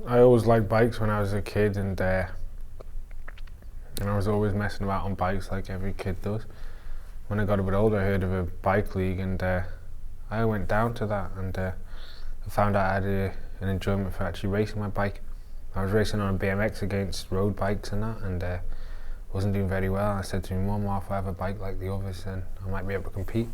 I always liked bikes when I was a kid, and I was always messing about on bikes like every kid does. When I got a bit older, I heard of a bike league, and I went down to that, and I found out I had an enjoyment for actually racing my bike. I was racing on a BMX against road bikes and that, and wasn't doing very well. I said to my mum, "Well, if I have a bike like the others, then I might be able to compete."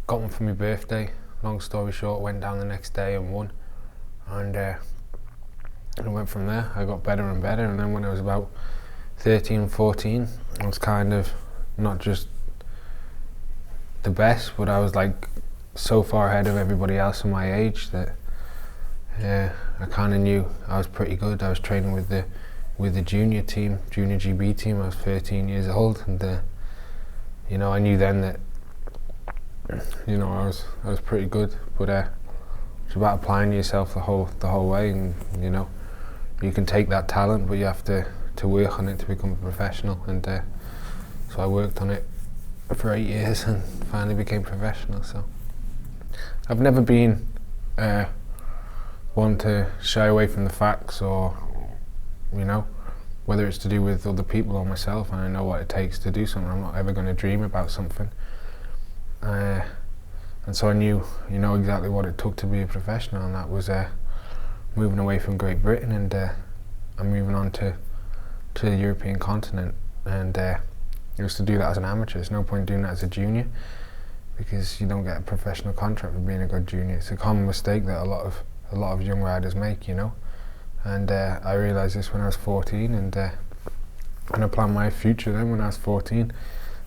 Got one for my birthday. Long story short, went down the next day and won, and I went from there. I got better and better, and then when I was about 13, 14, I was kind of not just the best, but I was like so far ahead of everybody else in my age that I kind of knew I was pretty good. I was training with the junior team, junior GB team. I was 13 years old, and I knew then that I was pretty good. But it's about applying yourself the whole way, and you can take that talent, but you have to work on it to become a professional. And so I worked on it for 8 years and finally became professional. So I've never been one to shy away from the facts, or whether it's to do with other people or myself, and I know what it takes to do something. I'm not ever going to dream about something, and so I knew exactly what it took to be a professional, and that was moving away from Great Britain, and I'm moving on to the European continent, and I used to do that as an amateur. There's no point doing that as a junior, because you don't get a professional contract for being a good junior. It's a common mistake that a lot of young riders make, and I realised this when I was 14, and I planned my future then. When I was 14,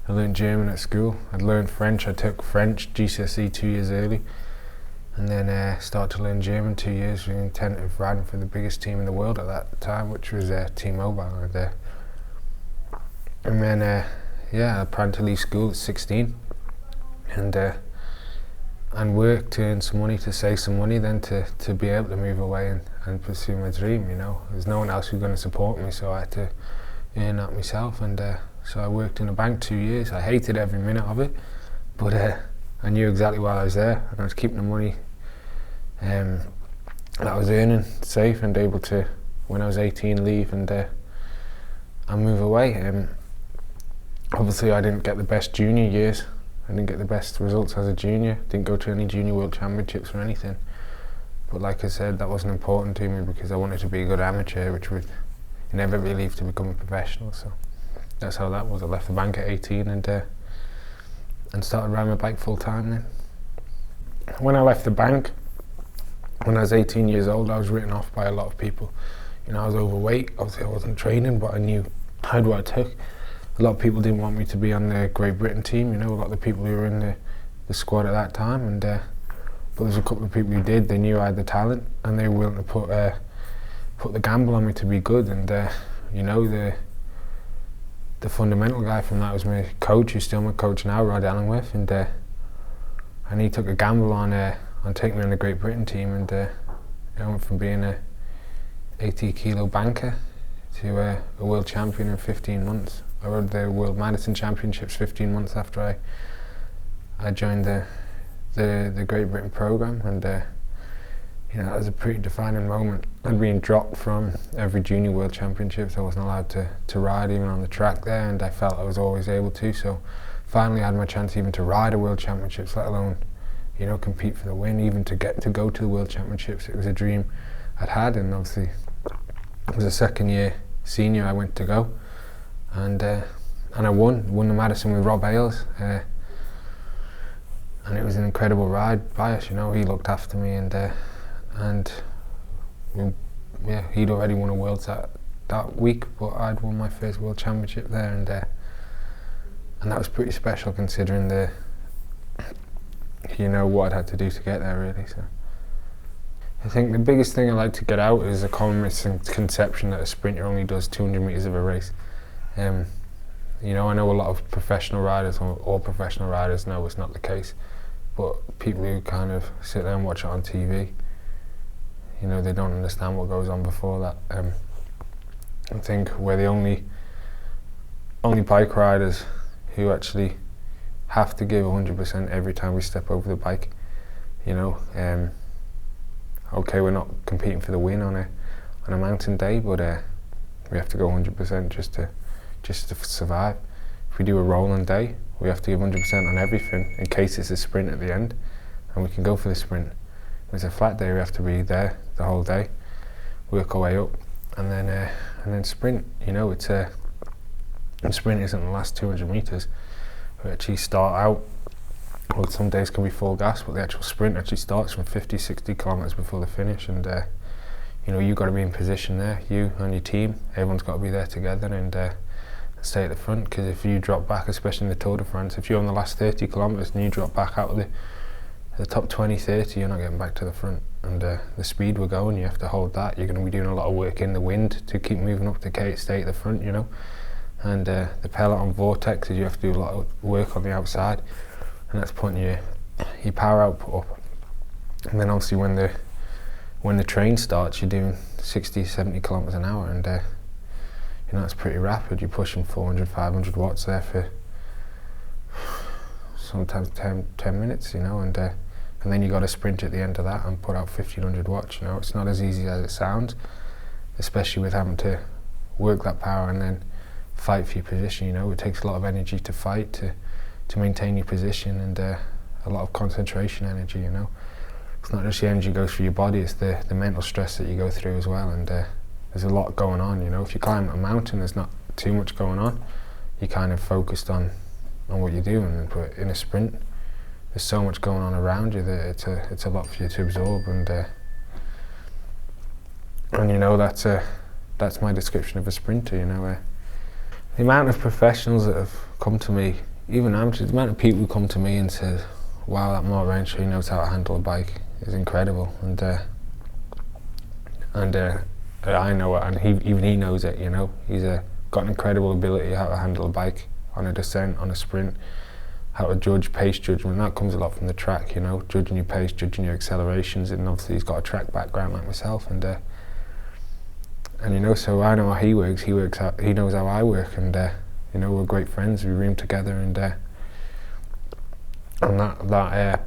I learned German at school. I'd learned French. I took French GCSE 2 years early, and then started to learn German 2 years with the intent of riding for the biggest team in the world at that time, which was T-Mobile. And then I planned to leave school at 16, and work to earn some money, to save some money, then to be able to move away and pursue my dream. There's no one else who's going to support me, so I had to earn that myself. And so I worked in a bank 2 years. I hated every minute of it, but I knew exactly why I was there, and I was keeping the money that I was earning safe, and able to, when I was 18, leave and move away. Obviously I didn't get the best junior years. I didn't get the best results as a junior. Didn't go to any junior world championships or anything. But like I said, that wasn't important to me, because I wanted to be a good amateur, which would inevitably lead to become a professional. So that's how that was. I left the bank at 18 and started riding my bike full time then. When I left the bank, when I was 18 years old, I was written off by a lot of people. I was overweight. Obviously I wasn't training, but I knew I had what it took. A lot of people didn't want me to be on the Great Britain team, a lot of the people who were in the squad at that time, and but there's a couple of people who did. They knew I had the talent, and they were willing to put the gamble on me to be good. And the fundamental guy from that was my coach, who's still my coach now, Rod Ellingworth, and he took a gamble on taking me on the Great Britain team, and I went from being a 80-kilo banker to a world champion in 15 months. I rode the World Madison Championships 15 months after I joined the Great Britain program, and that was a pretty defining moment. I'd been dropped from every junior World Championships. I wasn't allowed to ride even on the track there, and I felt I was always able to. So finally I had my chance even to ride a World Championships, let alone compete for the win, even to go to the World Championships. It was a dream I'd had, and obviously it was a second year senior I went to go. And I won the Madison with Rob Ailes, and it was an incredible ride by us. He looked after me, and he'd already won a Worlds that week, but I'd won my first World Championship there, and that was pretty special, considering what I'd had to do to get there, really. So I think the biggest thing I like to get out is a common misconception that a sprinter only does 200 metres of a race. I know a lot of professional riders, or all professional riders, know it's not the case, but people who kind of sit there and watch it on TV, they don't understand what goes on before that. I think we're the only bike riders who actually have to give 100% every time we step over the bike. Okay, we're not competing for the win on on a mountain day, but we have to go 100% just to survive. If we do a rolling day, we have to give 100% on everything in case it's a sprint at the end, and we can go for the sprint. If it's a flat day, we have to be there the whole day, work our way up, and then sprint. You know, it's a sprint isn't the last 200 meters. We actually start out. Well, some days can be full gas, but the actual sprint actually starts from 50, 60 kilometers before the finish, and you know, you've got to be in position there. You and your team, everyone's got to be there together and stay at the front. Because if you drop back, especially in the Tour de France, if you're on the last 30 kilometers and you drop back out of the top 20, 30, you're not getting back to the front. And the speed we're going, you have to hold that. You're going to be doing a lot of work in the wind to keep moving up to stay at the front, you know. And the peloton vortexes, you have to do a lot of work on the outside, and that's putting your power output up. And then obviously when the train starts, you're doing 60, 70 kilometers an hour, and you know, it's pretty rapid. You're pushing 400, 500 watts there for sometimes 10 minutes, you know, and then you got to sprint at the end of that and put out 1500 watts. You know, it's not as easy as it sounds, especially with having to work that power and then fight for your position. You know, it takes a lot of energy to fight, to maintain your position, and a lot of concentration energy. You know, it's not just the energy goes through your body; it's the mental stress that you go through as well. And there's a lot going on. You know, if you climb a mountain, there's not too much going on. You're kind of focused on what you're doing. But in a sprint, there's so much going on around you that it's a lot for you to absorb. And you know, that's my description of a sprinter. You know, the amount of professionals that have come to me, even amateurs, the amount of people who come to me and says, "Wow, that Mark Renshaw, he knows how to handle a bike," is incredible. And I know it, and even he knows it. You know, he's got an incredible ability how to handle a bike on a descent, on a sprint, how to judge pace judgment. That comes a lot from the track. You know, judging your pace, judging your accelerations, and obviously he's got a track background like myself, and you know, so I know how he works. He knows how I work, and you know, we're great friends. We room together, and that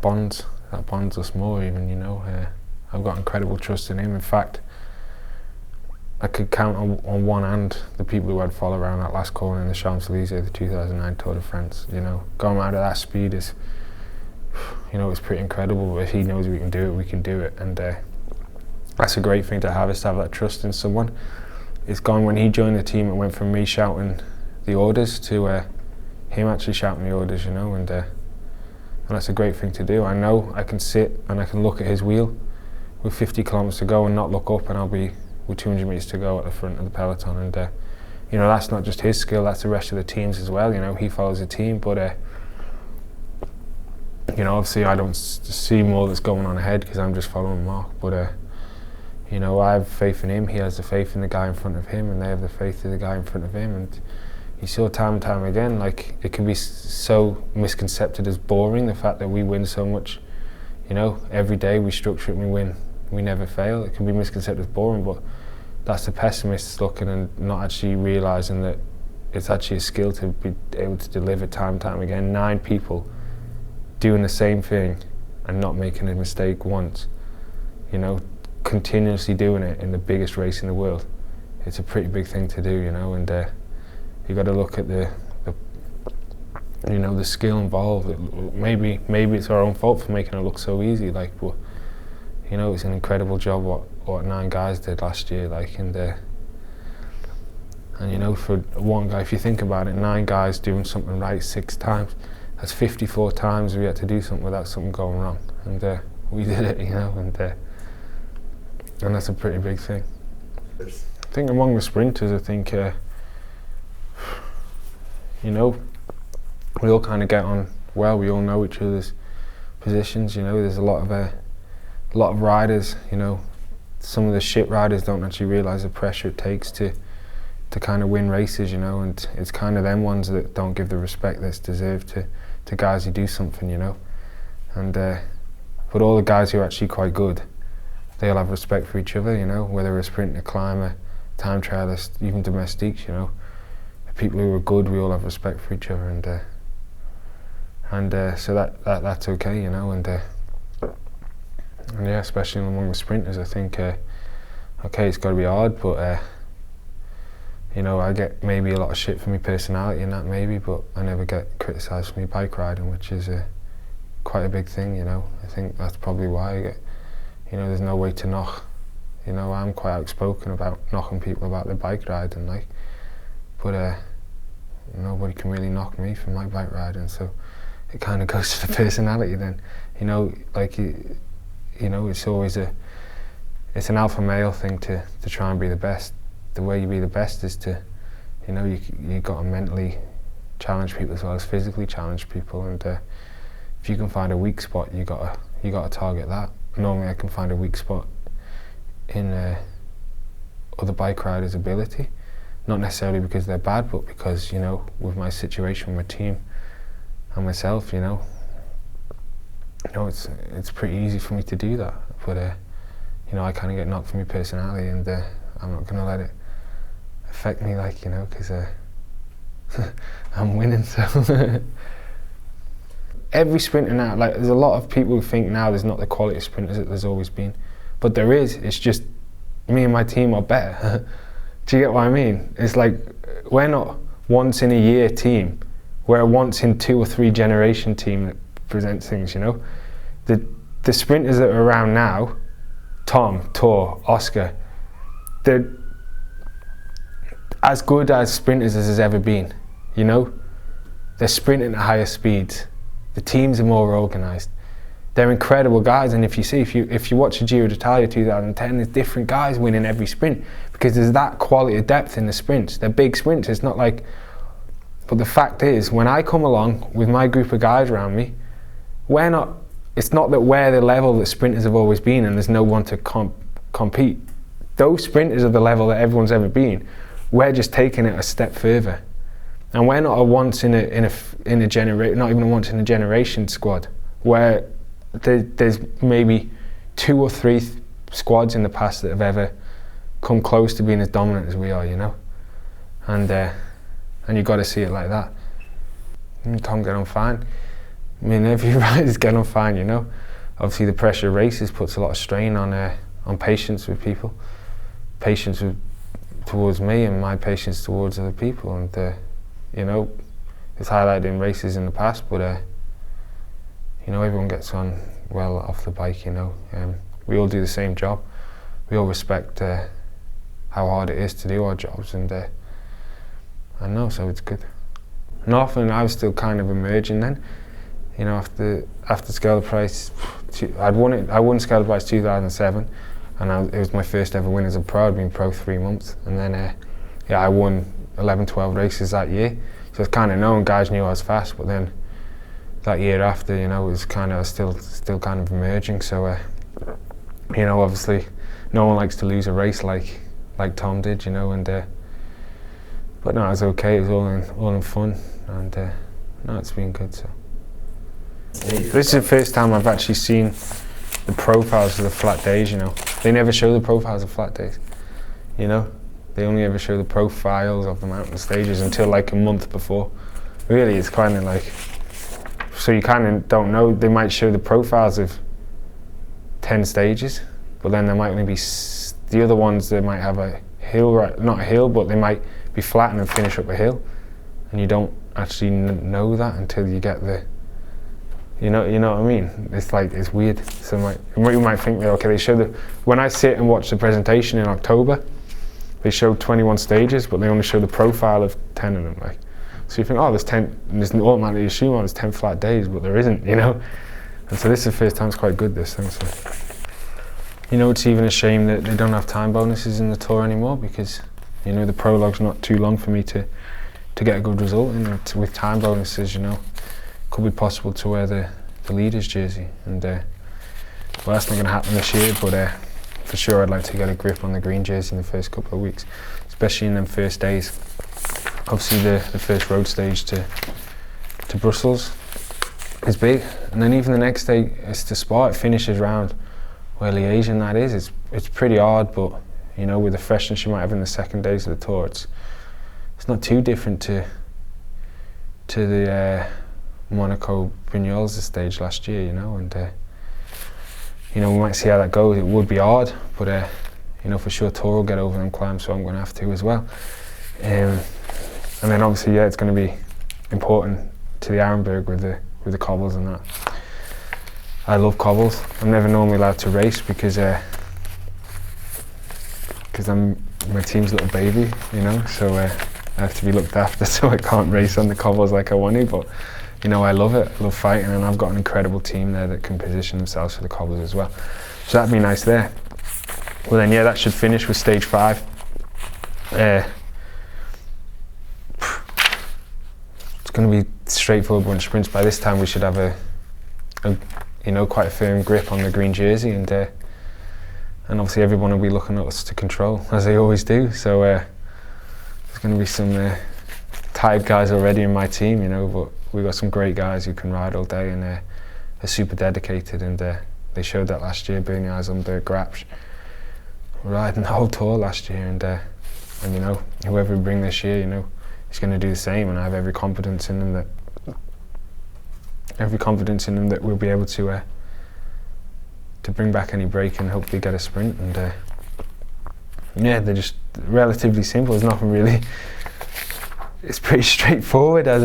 bonds us more. Even, you know, I've got incredible trust in him. In fact, I could count on one hand the people who I'd follow around that last corner in the Champs Élysées, the 2009 Tour de France. You know, going out at that speed is, you know, it's pretty incredible. But if he knows we can do it, we can do it, and that's a great thing to have, is to have that trust in someone. It's gone when he joined the team. It went from me shouting the orders to him actually shouting the orders. You know, and that's a great thing to do. I know I can sit and I can look at his wheel with 50 kilometers to go and not look up, and I'll be with 200 meters to go at the front of the peloton. And you know, that's not just his skill, that's the rest of the teams as well. You know, he follows a team, but you know, obviously I don't see more that's going on ahead because I'm just following Mark. But you know, I have faith in him, he has the faith in the guy in front of him, and they have the faith in the guy in front of him. And you saw time and time again, like, it can be so misconcepted as boring, the fact that we win so much. You know, every day we structure it and we win. We never fail. It can be misconcepted as boring, but that's the pessimists looking and not actually realising that it's actually a skill to be able to deliver time and time again. 9 people doing the same thing and not making a mistake once. You know, continuously doing it in the biggest race in the world. It's a pretty big thing to do, you know, and you got to look at the you know, the skill involved. Maybe it's our own fault for making it look so easy, like, but you know, it's an incredible job what 9 guys did last year, like, and you know, for one guy, if you think about it, 9 guys doing something right 6 times, that's 54 times we had to do something without something going wrong, and we did it, you know, and that's a pretty big thing. I think among the sprinters, I think you know, we all kind of get on well. We all know each other's positions. You know, there's a lot of riders. You know, some of the shit riders don't actually realise the pressure it takes to kind of win races. You know, and it's kind of them ones that don't give the respect that's deserved to guys who do something. You know, and but all the guys who are actually quite good, they all have respect for each other. You know, whether we're a sprinter, climber, time trialist, even domestiques. You know, the people who are good, we all have respect for each other, and so that's okay. You know, and yeah, especially among the sprinters, I think okay, it's got to be hard, but you know, I get maybe a lot of shit for my personality and that maybe, but I never get criticised for my bike riding, which is quite a big thing, you know. I think that's probably why I get, you know, there's no way to knock. You know, I'm quite outspoken about knocking people about their bike riding, like, but nobody can really knock me for my bike riding, so it kind of goes to the personality then. You know, like, you know, it's always it's an alpha male thing to try and be the best. The way you be the best is to, you know, you got to mentally challenge people as well as physically challenge people, and if you can find a weak spot, you got to target that. Normally I can find a weak spot in other bike riders' ability, not necessarily because they're bad, but because, you know, with my situation with my team and myself, you know, it's pretty easy for me to do that. But you know, I kind of get knocked for my personality, and I'm not going to let it affect me, like, you know, because I'm winning. So every sprinter now, like, there's a lot of people who think now there's not the quality of sprinters that there's always been, but there is. It's just me and my team are better. Do you get what I mean? It's like, we're not once in a year team, we're a once in 2 or 3 generation team that presents things, you know. The sprinters that are around now, Tom, Tor, Oscar, they're as good as sprinters as there's ever been, you know. They're sprinting at higher speeds. The teams are more organised. They're incredible guys, and if you watch the Giro d'Italia 2010, there's different guys winning every sprint because there's that quality of depth in the sprints. They're big sprints. It's not like, but the fact is, when I come along with my group of guys around me, it's not that we're the level that sprinters have always been and there's no one to compete. Those sprinters are the level that everyone's ever been. We're just taking it a step further, and we're not a once in a generation, not even a once in a generation squad. Where there's maybe 2 or 3 squads in the past that have ever come close to being as dominant as we are, you know. And you've got to see it like that. Tom get on fine. I mean, every riders get on fine, you know. Obviously, the pressure of races puts a lot of strain on patience with people, patience towards me, and my patience towards other people. And you know, it's highlighted in races in the past, but you know, everyone gets on well off the bike, you know. We all do the same job. We all respect how hard it is to do our jobs, and I know, so it's good. Northland, I was still kind of emerging then. You know, after Scale the Price, I won Scale the Price 2007, and it was my first ever win as a pro. I'd been pro 3 months, and then yeah, I won 11, 12 races that year. So it's kind of known, guys knew I was fast, but then that year after, you know, it was kind of still kind of emerging. So you know, obviously, no one likes to lose a race like Tom did, you know, and but no, it was okay. It was all in fun, and no, it's been good. So this is the first time I've actually seen the profiles of the flat days, you know. They never show the profiles of flat days, you know. They only ever show the profiles of the mountain stages until like a month before. Really, it's kind of like, so you kind of don't know. They might show the profiles of 10 stages, but then there might only be the other ones that might have a hill, right? Not a hill, but they might be flat and then finish up a hill, and you don't actually know that until you get the. You know what I mean? It's like, it's weird. So you might think that, okay, they show when I sit and watch the presentation in October, they show 21 stages, but they only show the profile of 10 of them. Like, so you think, oh, there's 10, and there's automatically assume, oh, there's 10 flat days, but there isn't, you know? And so this is the first time it's quite good, this thing. So, you know, it's even a shame that they don't have time bonuses in the Tour anymore, because, you know, the prologue's not too long for me to get a good result in it. With time bonuses, you know, could be possible to wear the leader's jersey, and well, that's not going to happen this year, but for sure I'd like to get a grip on the green jersey in the first couple of weeks, especially in them first days. Obviously the first road stage to Brussels is big, and then even the next day is to Spa. It finishes round where Liège and that is. It's pretty hard, but you know, with the freshness you might have in the second days of the Tour, it's not too different to the Monaco Brignoles stage last year, you know, and you know, we might see how that goes. It would be hard, but you know, for sure Tour will get over them climbs, so I'm going to have to as well. And then obviously, yeah, it's going to be important to the Arenberg with the cobbles and that. I love cobbles. I'm never normally allowed to race because my team's little baby, you know, so I have to be looked after, so I can't race on the cobbles like I want to, but you know, I love it. I love fighting, and I've got an incredible team there that can position themselves for the cobbles as well. So that'd be nice there. Well then, yeah, that should finish with stage 5. It's going to be straightforward bunch of sprints. By this time we should have a you know, quite a firm grip on the green jersey, and obviously everyone will be looking at us to control, as they always do. So there's going to be some tired guys already in my team, you know, but we've got some great guys who can ride all day and are super dedicated, and they showed that last year. Bernie Eisel, Grapsch, riding the whole tour last year, and you know, whoever we bring this year, you know, is going to do the same, and I have every confidence in them that we'll be able to bring back any break and hopefully get a sprint. And yeah, they're just relatively simple. There's nothing really. It's pretty straightforward as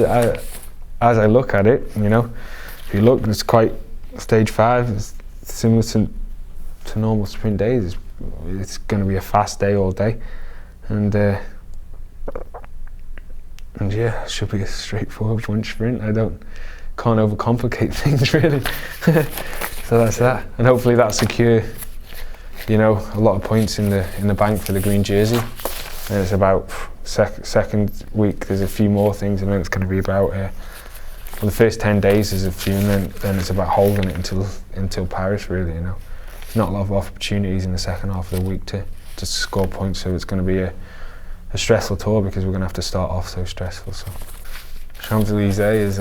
I look at it. You know, if you look, it's quite stage 5. It's similar to normal sprint days. It's going to be a fast day all day, and yeah, it should be a straightforward one sprint. Can't overcomplicate things really. So that's that, and hopefully that'll secure, you know, a lot of points in the bank for the green jersey. And it's about second week. There's a few more things, and then it's going to be about well, the first 10 days is a few, and then it's about holding it until Paris. Really, you know, there's not a lot of opportunities in the second half of the week to score points. So it's going to be a stressful tour because we're going to have to start off so stressful. So Champs Élysées is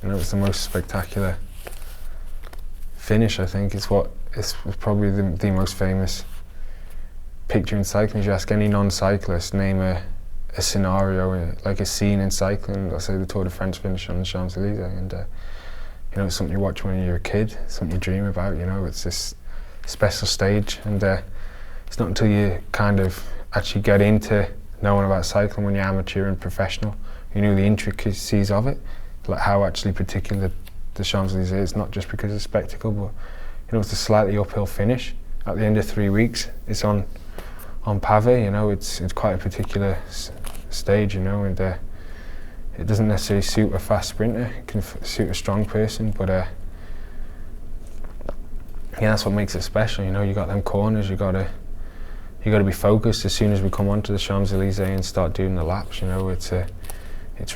you know, it's the most spectacular finish. I think it's probably the most famous picture in cycling. If you ask any non-cyclist, name a scenario, like a scene in cycling, they'll say the Tour de France finish on the Champs Élysées, and you know, it's something you watch when you're a kid, something you dream about. You know, it's this special stage, and it's not until you kind of actually get into knowing about cycling when you're amateur and professional, you know the intricacies of it, like how actually particular the Champs Élysées is, not just because of spectacle, but you know, it's a slightly uphill finish. At the end of 3 weeks, it's on pavé. You know, it's quite a particular stage. You know, and it doesn't necessarily suit a fast sprinter. It can suit a strong person, but yeah, that's what makes it special. You know, you got them corners. You got to be focused as soon as we come onto the Champs Élysées and start doing the laps. You know, it's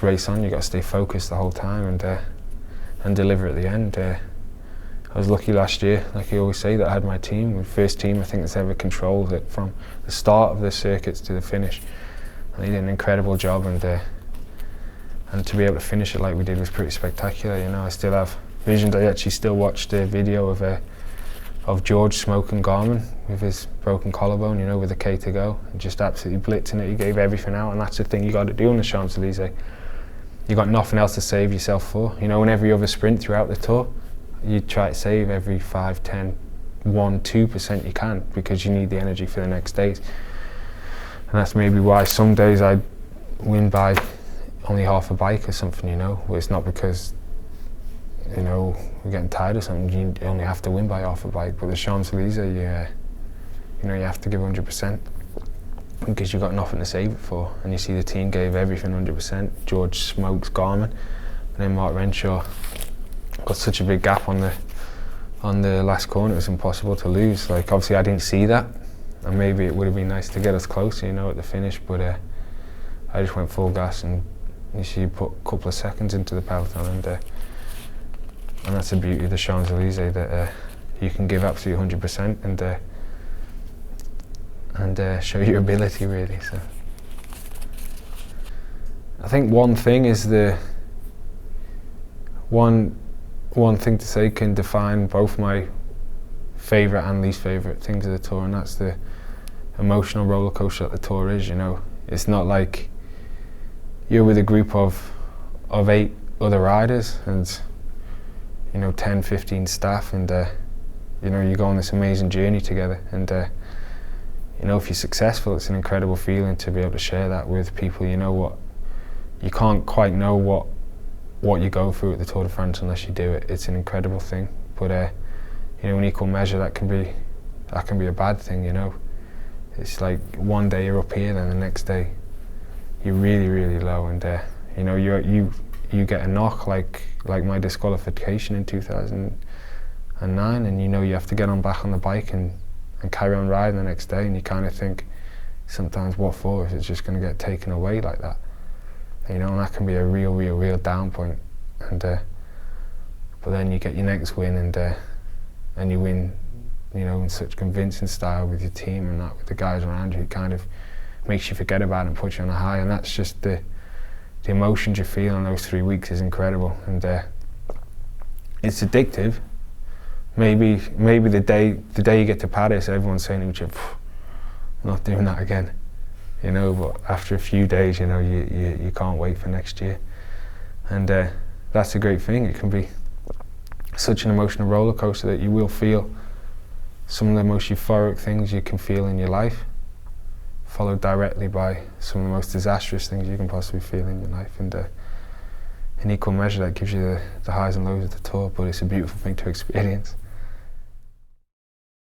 race on. You got to stay focused the whole time and deliver at the end. I was lucky last year, like I always say, that I had my team, my first team I think that's ever controlled it from the start of the circuits to the finish. And they did an incredible job, and to be able to finish it like we did was pretty spectacular. You know, I still have visions. I actually still watched a video of George smoking Garmin with his broken collarbone, you know, with a K to go, and just absolutely blitzing it. He gave everything out, and that's the thing you got to do on the Champs Élysées. You got nothing else to save yourself for. You know, in every other sprint throughout the tour, you try to save every 5, 10, 1, 2% you can, because you need the energy for the next days. And that's maybe why some days I win by only half a bike or something, you know. Well, it's not because, you know, we're getting tired or something. You only have to win by half a bike. But the Champs Élysées, you know, you have to give 100%. Because you've got nothing to save it for, and you see the team gave everything 100%. George smokes Garmin, and then Mark Renshaw got such a big gap on the last corner. It was impossible to lose. Like, obviously I didn't see that, and maybe it would have been nice to get us closer, you know, at the finish, but I just went full gas, and you see you put a couple of seconds into the peloton, and that's the beauty of the Champs Élysées, that you can give absolutely 100% and show your ability, really. So I think one thing is one thing to say can define both my favourite and least favourite things of the tour, and that's the emotional roller coaster that the tour is. You know, it's not like you're with a group of 8 other riders and, you know, 10, 15 staff, and you know, you go on this amazing journey together, and you know, if you're successful, it's an incredible feeling to be able to share that with people. You know what, you can't quite know what you go through at the Tour de France unless you do it. It's an incredible thing, but you know, in equal measure, that can be a bad thing. You know, it's like one day you're up here, then the next day you're really, really low, and you know, you get a knock like my disqualification in 2009, and you know you have to get back on the bike and carry on riding the next day, and you kind of think sometimes, what for if it's just going to get taken away like that? You know, and that can be a real down point. And but then you get your next win, and you win, you know, in such convincing style with your team and that, with the guys around you, it kind of makes you forget about it and puts you on a high. And that's just the emotions you feel in those 3 weeks is incredible, and it's addictive. Maybe the day you get to Paris, everyone's saying to each other, I'm not doing that again, you know. But after a few days, you know, you can't wait for next year, and that's a great thing. It can be such an emotional roller coaster that you will feel some of the most euphoric things you can feel in your life, followed directly by some of the most disastrous things you can possibly feel in your life. And in equal measure, that gives you the highs and lows of the tour, but it's a beautiful thing to experience.